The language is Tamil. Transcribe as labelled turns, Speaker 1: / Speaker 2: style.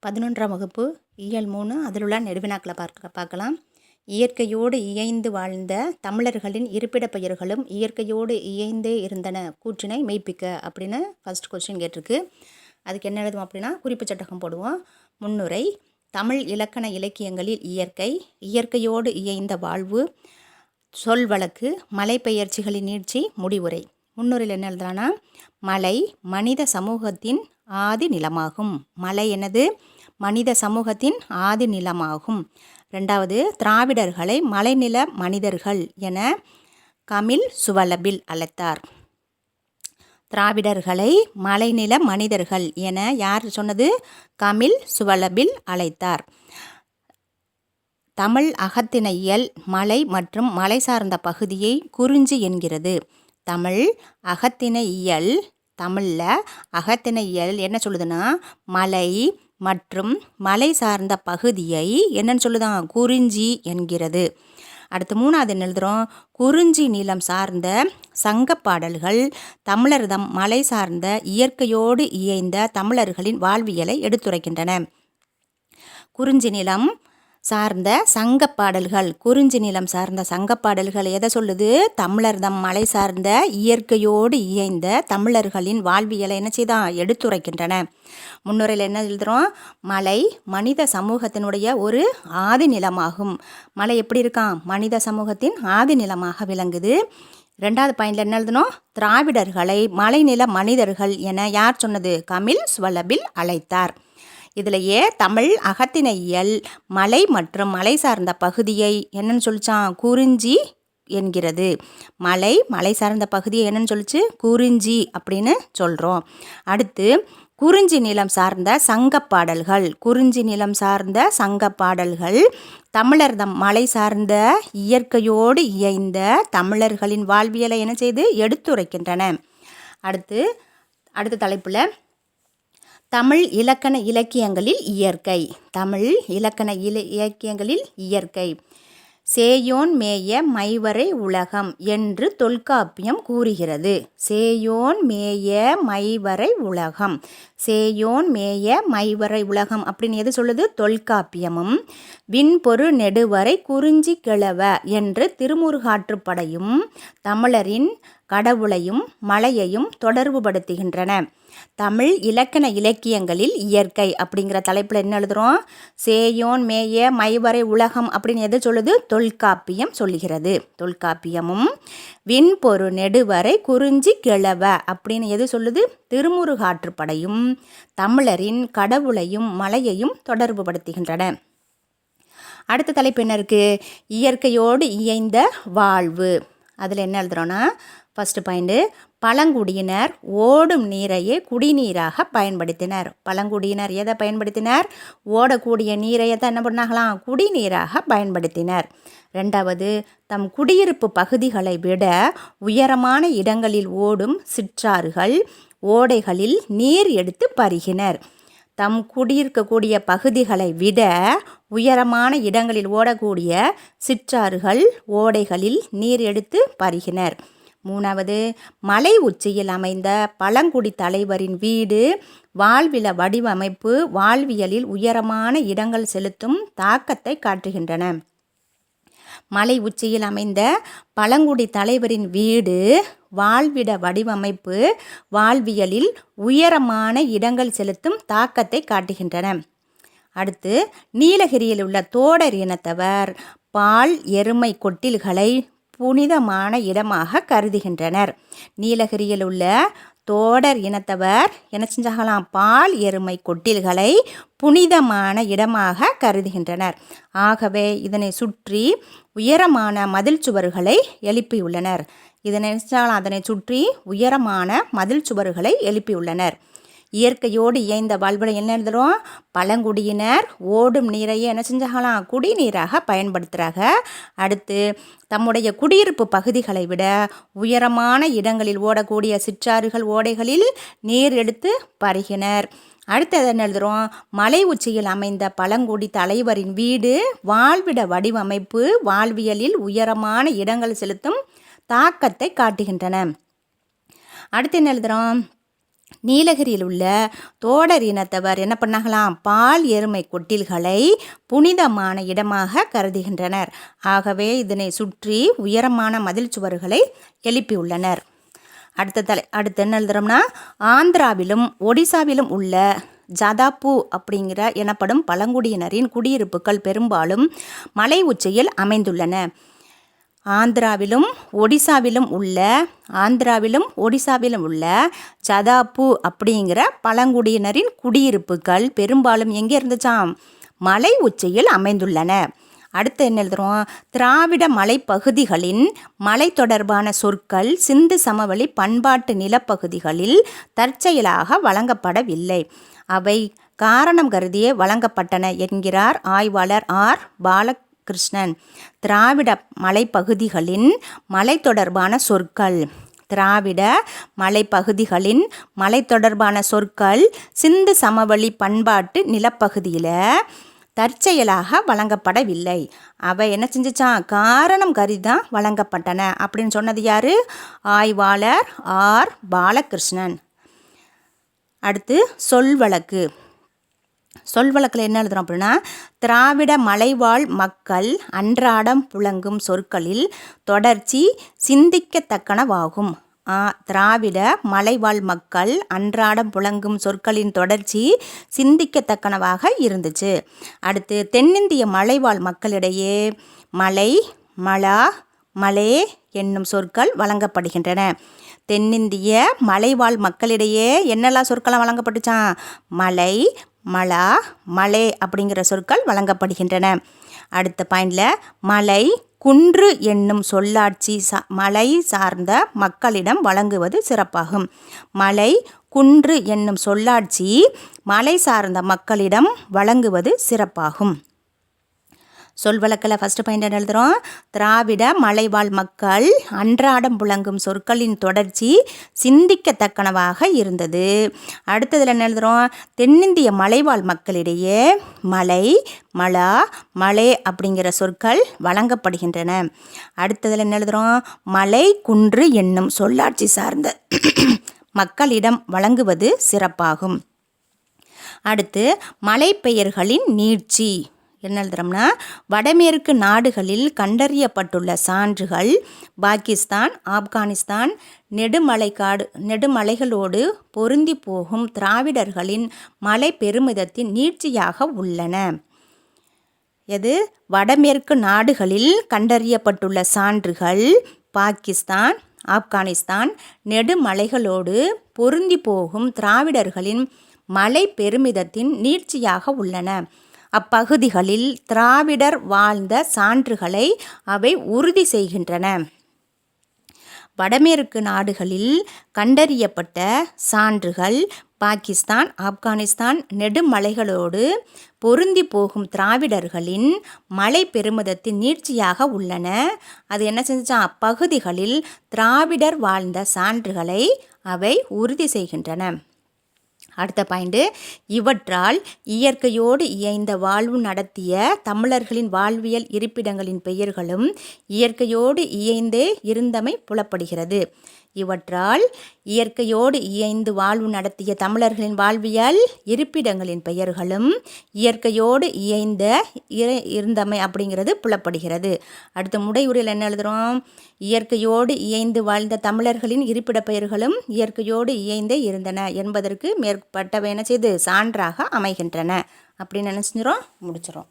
Speaker 1: 11ஆம் வகுப்பு இயல் 3 அதில் உள்ள நெடுவினாக்களை பார்க்கலாம். இயற்கையோடு இயைந்து வாழ்ந்த தமிழர்களின் இருப்பிடப் பெயர்களும் இயற்கையோடு இயைந்தே இருந்தன கூற்றினை மெய்ப்பிக்க அப்படின்னு ஃபர்ஸ்ட் கொஸ்டின் கேட்டிருக்கு. அதுக்கு என்ன எழுதுவோம் அப்படின்னா குறிப்பு சட்டகம் போடுவோம். முன்னுரை: தமிழ் இலக்கண இலக்கியங்களில் இயற்கை, இயற்கையோடு இயைந்த வாழ்வு, சொல் வழக்கு, மலை பெயர்ச்சிகளின் நீட்சி, முடிவுரை. முன்னுரையில் என்ன எழுதுறான்னா, மலை மனித சமூகத்தின் ஆதி நிலமாகும். மலை என்னது? மனித சமூகத்தின் ஆதி நிலமாகும். ரெண்டாவது, திராவிடர்களை மலைநில மனிதர்கள் என கமில் சுவலபில் அழைத்தார். திராவிடர்களை மலைநில மனிதர்கள் என யார் சொன்னது? கமில் சுவலபில் அழைத்தார். தமிழ் அகத்திணையியல் மலை மற்றும் மலை சார்ந்த பகுதியை குறிஞ்சி என்கிறது. தமிழ் அகத்திணையியல், தமிழில் அகத்திணையியல் என்ன சொல்லுதுன்னா, மலை மற்றும் மலை சார்ந்த பகுதியை என்னன்னு சொல்லுதான்? குறிஞ்சி என்கிறது. அடுத்து மூணாவது என்ன எழுதுகிறோம்? குறிஞ்சி நிலம் சார்ந்த சங்கப்பாடல்கள் தமிழர்தம் மலை சார்ந்த இயற்கையோடு இயைந்த தமிழர்களின் வாழ்வியலை எடுத்துரைக்கின்றன. குறிஞ்சி நிலம் சார்ந்த சங்கப்பாடல்கள், குறிஞ்சி நிலம் சார்ந்த சங்கப்பாடல்கள் எதை சொல்லுது? தமிழர்தம் மலை சார்ந்த இயற்கையோடு இயைந்த தமிழர்களின் வாழ்வியலை என்ன செய்தான்? எடுத்துரைக்கின்றன. முன்னுரையில் என்ன எழுதுகிறோம்? மலை மனித சமூகத்தினுடைய ஒரு ஆதி நிலமாகும். மலை எப்படி இருக்கான்? மனித சமூகத்தின் ஆதி நிலமாக விளங்குது. ரெண்டாவது பாயிண்டில் என்ன எழுதணும்? திராவிடர்களை மலைநில மனிதர்கள் என யார் சொன்னது? கமில் சுவலபில் அழைத்தார். இதிலேயே தமிழ் அகத்திணையியல் மலை மற்றும் மலை சார்ந்த பகுதியை என்னன்னு சொல்லிச்சான்? குறிஞ்சி என்கிறது. மலை சார்ந்த பகுதியை என்னன்னு சொல்லிச்சு? குறிஞ்சி அப்படின்னு சொல்கிறோம். அடுத்து குறிஞ்சி நிலம் சார்ந்த சங்கப்பாடல்கள், குறிஞ்சி நிலம் சார்ந்த சங்கப்பாடல்கள் தமிழர்தம் மலை சார்ந்த இயற்கையோடு இயைந்த தமிழர்களின் வாழ்வியலை என்ன செய்து? எடுத்துரைக்கின்றன. அடுத்த தலைப்பில் தமிழ் இலக்கண இலக்கியங்களில் இயற்கை. தமிழ் இலக்கண இலக்கியங்களில் இயற்கை. சேயோன் மேய மைவரை உலகம் என்று தொல்காப்பியம் கூறுகிறது. சேயோன் மேய மைவரை உலகம், சேயோன் மேய மைவரை உலகம் அப்படின்னு எது சொல்லுது? தொல்காப்பியமும். விண்பொரு நெடுவரை குறிஞ்சி கிழவ என்று திருமுருகாற்றுப்படையும் தமிழரின் கடவுளையும் மலையையும் தொடர்புபடுத்துகின்றன. தமிழ் இலக்கண இலக்கியங்களில் இயற்கை அப்படிங்கிற தலைப்பில் என்ன எழுதுகிறோம்? சேயோன் மேய மைவரை உலகம் அப்படின்னு எது சொல்லுது? தொல்காப்பியம் சொல்லுகிறது. தொல்காப்பியமும் விண்பொரு நெடுவரை குறிஞ்சி கிழவ அப்படின்னு எது சொல்லுது? திருமுருகாற்றுப்படையும் தமிழரின் கடவுளையும் மலையையும் தொடர்புபடுத்துகின்றன. அடுத்த தலைப்பு என்ன இருக்குது? இயற்கையோடு இயைந்த வாழ்வு. அதில் என்ன எழுதுகிறோன்னா, ஃபஸ்ட்டு பாயிண்ட்டு, பழங்குடியினர் ஓடும் நீரையே குடிநீராக பயன்படுத்தினர். பழங்குடியினர் எதை பயன்படுத்தினர்? ஓடக்கூடிய நீரையை தான் என்ன பண்ணாங்களாம்? குடிநீராக பயன்படுத்தினர். ரெண்டாவது, தம் குடியிருப்பு பகுதிகளை விட உயரமான இடங்களில் ஓடும் சிற்றாறுகள் ஓடைகளில் நீர் எடுத்து பருகினர். தம் குடியிருக்கக்கூடிய பகுதிகளை விட உயரமான இடங்களில் ஓடக்கூடிய சிற்றாறுகள் ஓடைகளில் நீர் எடுத்து பருகினர். மூணாவது, மலை உச்சியில் அமைந்த பழங்குடி தலைவரின் வீடு வாழ்வில வடிவமைப்பு வாழ்வியலில் உயரமான இடங்கள் செலுத்தும் தாக்கத்தை காட்டுகின்றன. மலை உச்சியில் அமைந்த பழங்குடி தலைவரின் வீடு வாழ்விட வடிவமைப்பு வாழ்வியலில் உயரமான இடங்கள் செலுத்தும் தாக்கத்தை காட்டுகின்றன. அடுத்து, நீலகிரியில் உள்ள தோடர் இனத்தவர் பால் எருமை கொட்டில்களை புனிதமான இடமாக கருதுகின்றனர். நீலகிரியில் உள்ள தோடர் இனத்தவர் என்ன செஞ்சாகலாம்? பால் எருமை கொட்டில்களை புனிதமான இடமாக கருதுகின்றனர். ஆகவே இதனை சுற்றி உயரமான மதில் சுவர்களை எழுப்பியுள்ளனர். அதனை சுற்றி உயரமான மதில் சுவர்களை எழுப்பியுள்ளனர். இயற்கையோடு இயைந்த வாழ்விட என்ன எழுதுகிறோம்? பழங்குடியினர் ஓடும் நீரையே என்ன செஞ்சாகலாம்? குடிநீராக பயன்படுத்துகிறாங்க. அடுத்து, தம்முடைய குடியிருப்பு பகுதிகளை விட உயரமான இடங்களில் ஓடக்கூடிய சிற்றாறுகள் ஓடைகளில் நீர் எடுத்து பருகினர். அடுத்தது என்ன எழுதுகிறோம்? மலை உச்சியில் அமைந்த பழங்குடி தலைவரின் வீடு வாழ்விட வடிவமைப்பு வாழ்வியலில் உயரமான இடங்கள் செலுத்தும் தாக்கத்தை காட்டுகின்றன. அடுத்து என்ன எழுதுகிறோம்? நீலகிரியில் உள்ள தோடர் இனத்தவர் என்ன பண்ணாங்களாம், பால் எருமை கொட்டில்களை புனிதமான இடமாக கருதுகின்றனர். ஆகவே இதனை சுற்றி உயரமான மதில் சுவர்களை எழுப்பியுள்ளனர். அடுத்து என்ன எழுதுறோம்னா, ஆந்திராவிலும் ஒடிசாவிலும் உள்ள ஜதாப்பு அப்படிங்கிற எனப்படும் பழங்குடியினரின் குடியிருப்புகள் பெரும்பாலும் மலை உச்சியில் அமைந்துள்ளன. ஆந்திராவிலும் ஒடிசாவிலும் உள்ள ஜதாப்பு அப்படிங்கிற பழங்குடியினரின் குடியிருப்புகள் பெரும்பாலும் எங்கே இருந்துச்சாம், மலை உச்சியில் அமைந்துள்ளன. அடுத்து என்ன எழுதுறோம், திராவிட மலைப்பகுதிகளின் மலை தொடர்பான சொற்கள் சிந்து சமவெளி பண்பாட்டு நிலப்பகுதிகளில் தற்செயலாக வழங்கப்படவில்லை, அவை காரணம் கருதியே வழங்கப்பட்டன என்கிறார் ஆய்வாளர் ஆர். பாலகிருஷ்ணன். திராவிட மலைப்பகுதிகளின் மலை தொடர்பான சொற்கள் மலை தொடர்பான சொற்கள் சிந்து சமவெளி பண்பாட்டு நிலப்பகுதியில் தற்செயலாக வழங்கப்படவில்லை, அவை என்ன செஞ்சுச்சான், காரணம் கருதி தான் வழங்கப்பட்டன அப்படின்னு சொன்னது யாரு, ஆய்வாளர் ஆர். பாலகிருஷ்ணன். அடுத்து சொல்வழக்கில் என்ன எழுதுறோம் அப்படின்னா, திராவிட மலைவாழ் மக்கள் அன்றாடம் புழங்கும் சொற்களில் தொடர்ச்சி சிந்திக்கத்தக்கனவாகும். திராவிட மலைவாழ் மக்கள் அன்றாடம் புழங்கும் சொற்களின் தொடர்ச்சி சிந்திக்கத்தக்கனவாக இருந்துச்சு. அடுத்து தென்னிந்திய மலைவாழ் மக்களிடையே மலை, மலா, மலே என்னும் சொற்கள் வழங்கப்படுகின்றன. தென்னிந்திய மலைவாழ் மக்களிடையே என்னெல்லாம் சொற்களாம் வழங்கப்பட்டுச்சான், மலை, மலா, மலே அப்படிங்கிற சொற்கள் வழங்கப்படுகின்றன. அடுத்த பாயிண்டில் மலை, குன்று என்னும் சொல்லாட்சி மலை சார்ந்த மக்களிடம் வழங்குவது சிறப்பாகும். மலை, குன்று என்னும் சொல்லாட்சி மலை சார்ந்த மக்களிடம் வழங்குவது சிறப்பாகும். சொல்வழக்கில் ஃபஸ்ட்டு பாயிண்ட் என்ன எழுதுகிறோம், திராவிட மலைவாழ் மக்கள் அன்றாடம் புழங்கும் சொற்களின் தொடர்ச்சி சிந்திக்கத்தக்கனவாக இருந்தது. அடுத்ததில் என்ன எழுதுகிறோம், தென்னிந்திய மலைவாழ் மக்களிடையே மலை, மலா, மலே அப்படிங்கிற சொற்கள் வழங்கப்படுகின்றன. அடுத்ததில் என்ன எழுதுகிறோம், மலை, குன்று என்னும் சொல்லாட்சி சார்ந்த மக்களிடம் வழங்குவது சிறப்பாகும். அடுத்து மலைப்பெயர்களின் நீட்சி என்ன எழுதுறோம்னா, வடமேற்கு நாடுகளில் கண்டறியப்பட்டுள்ள சான்றுகள் பாகிஸ்தான், ஆப்கானிஸ்தான் நெடுமலைகளோடு பொருந்தி போகும் திராவிடர்களின் மலை பெருமிதத்தின் நீட்சியாக உள்ளன. எது, வடமேற்கு நாடுகளில் கண்டறியப்பட்டுள்ள சான்றுகள் பாகிஸ்தான், ஆப்கானிஸ்தான் நெடுமலைகளோடு பொருந்தி போகும் திராவிடர்களின் மலை பெருமிதத்தின் நீட்சியாக உள்ளன. அப்பகுதிகளில் திராவிடர் வாழ்ந்த சான்றுகளை அவை உறுதி செய்கின்றன. வடமேற்கு நாடுகளில் கண்டறியப்பட்ட சான்றுகள் பாகிஸ்தான், ஆப்கானிஸ்தான் நெடுமலைகளோடு பொருந்தி போகும் திராவிடர்களின் மலை பெருமிதத்தின் நீட்சியாக உள்ளன. அது என்ன செஞ்சான், அப்பகுதிகளில் திராவிடர் வாழ்ந்த சான்றுகளை அவை உறுதி செய்கின்றன. அடுத்த பாயிண்ட், இவற்றால் இயற்கையோடு இயைந்த வாழ்வு நடத்திய தமிழர்களின் வாழ்வியல் இருப்பிடங்களின் பெயர்களும் இயற்கையோடு இயைந்தே இருந்தமை புலப்படுகிறது. இவற்றால் இயற்கையோடு இயைந்து வாழ்வு நடத்திய தமிழர்களின் வாழ்வியல் இருப்பிடங்களின் பெயர்களும் இயற்கையோடு இயைந்த இருந்தமை அப்படிங்கிறது புலப்படுகிறது. அடுத்த முடையுரையில் என்ன எழுதுகிறோம், இயற்கையோடு இயைந்து வாழ்ந்த தமிழர்களின் இருப்பிட பெயர்களும் இயற்கையோடு இயைந்தே இருந்தன என்பதற்கு மேற்பட்டவை என்ன செய்து சான்றாக அமைகின்றன அப்படின்னு நினச்சிக்கிறோம், முடிச்சிடும்.